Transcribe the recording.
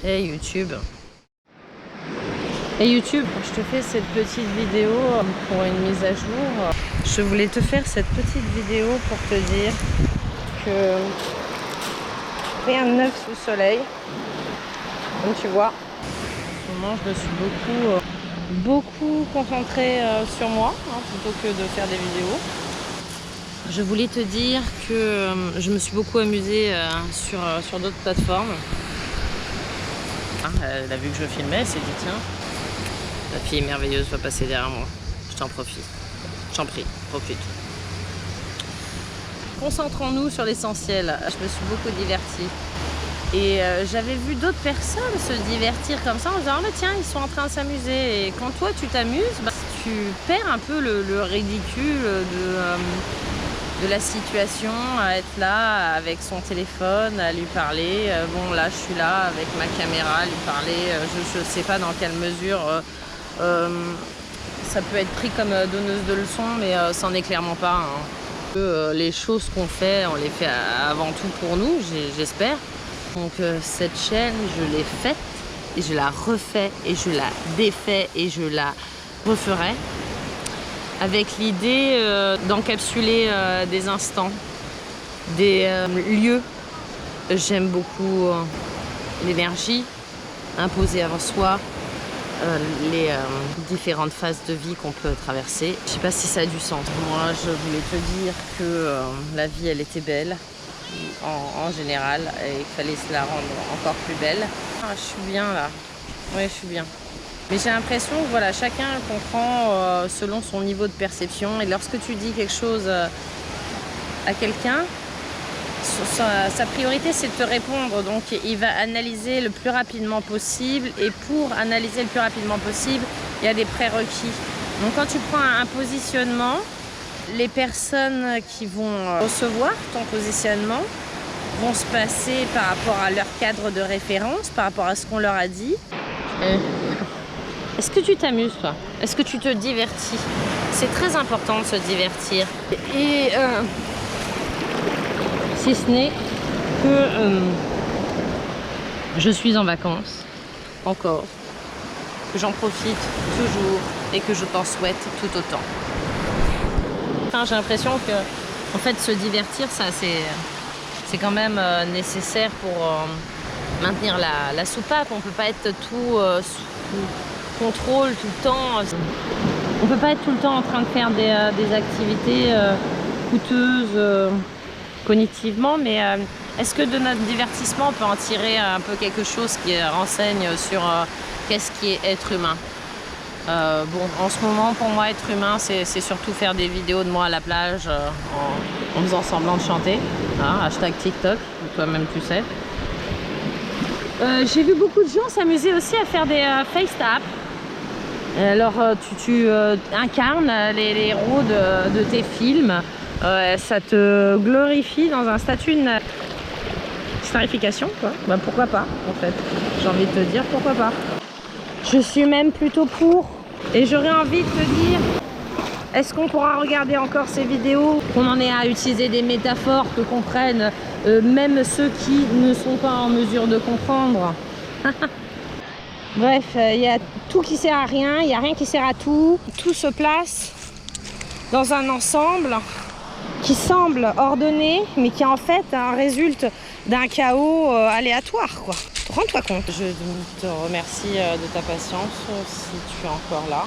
Hey YouTube. Hey YouTube, je te fais cette petite vidéo pour une mise à jour. Je voulais te faire cette petite vidéo pour te dire que rien de neuf sous le soleil. Comme tu vois, en ce moment je me suis beaucoup concentrée sur moi plutôt que de faire des vidéos. Je voulais te dire que je me suis beaucoup amusée sur d'autres plateformes. Elle a vu que je filmais, elle s'est dit tiens, la fille merveilleuse va passer derrière moi. Je t'en profite. Je t'en prie, profite. Concentrons-nous sur l'essentiel. Je me suis beaucoup divertie. Et j'avais vu d'autres personnes se divertir comme ça en disant ah, mais tiens, ils sont en train de s'amuser. Et quand toi tu t'amuses, tu perds un peu le ridicule de la situation, à être là avec son téléphone, à lui parler. Bon là je suis là avec ma caméra, à lui parler. Je ne sais pas dans quelle mesure ça peut être pris comme donneuse de leçons, mais c'en est clairement pas. Les choses qu'on fait, on les fait avant tout pour nous, j'espère. Donc cette chaîne, je l'ai faite et je la refais et je la défais et je la referai avec l'idée d'encapsuler des instants, des lieux. J'aime beaucoup l'énergie imposée à soi, les différentes phases de vie qu'on peut traverser. Je sais pas si ça a du sens. Moi, je voulais te dire que la vie, elle était belle en général et qu'il fallait se la rendre encore plus belle. Je suis bien là. Oui, je suis bien. Mais j'ai l'impression que voilà, chacun comprend selon son niveau de perception. Et lorsque tu dis quelque chose à quelqu'un, sa priorité c'est de te répondre. Donc il va analyser le plus rapidement possible. Et pour analyser le plus rapidement possible, il y a des prérequis. Donc quand tu prends un positionnement, les personnes qui vont recevoir ton positionnement vont se passer par rapport à leur cadre de référence, par rapport à ce qu'on leur a dit. Est-ce que tu t'amuses, toi? Est-ce que tu te divertis? C'est très important de se divertir. Et si ce n'est que je suis en vacances, encore, que j'en profite toujours et que je t'en souhaite tout autant. Enfin, j'ai l'impression que, en fait, se divertir, ça, c'est quand même nécessaire pour maintenir la soupape. On peut pas être tout sous contrôle tout le temps. On peut pas être tout le temps en train de faire des activités coûteuses cognitivement, mais est-ce que de notre divertissement on peut en tirer un peu quelque chose qui renseigne sur qu'est-ce qui est être humain? Bon, en ce moment pour moi être humain c'est surtout faire des vidéos de moi à la plage en faisant semblant de chanter, hashtag TikTok, toi-même tu sais. J'ai vu beaucoup de gens s'amuser aussi à faire des FaceTap. Alors tu incarnes les héros de tes films, ça te glorifie dans un statut de starification, quoi. Bah, pourquoi pas en fait, j'ai envie de te dire pourquoi pas. Je suis même plutôt pour, et j'aurais envie de te dire, est-ce qu'on pourra regarder encore ces vidéos, qu'on en ait à utiliser des métaphores que comprennent même ceux qui ne sont pas en mesure de comprendre. Bref, il y a tout qui sert à rien, il n'y a rien qui sert à tout. Tout se place dans un ensemble qui semble ordonné, mais qui en fait résulte d'un chaos aléatoire, quoi. Rends-toi compte. Je te remercie de ta patience si tu es encore là.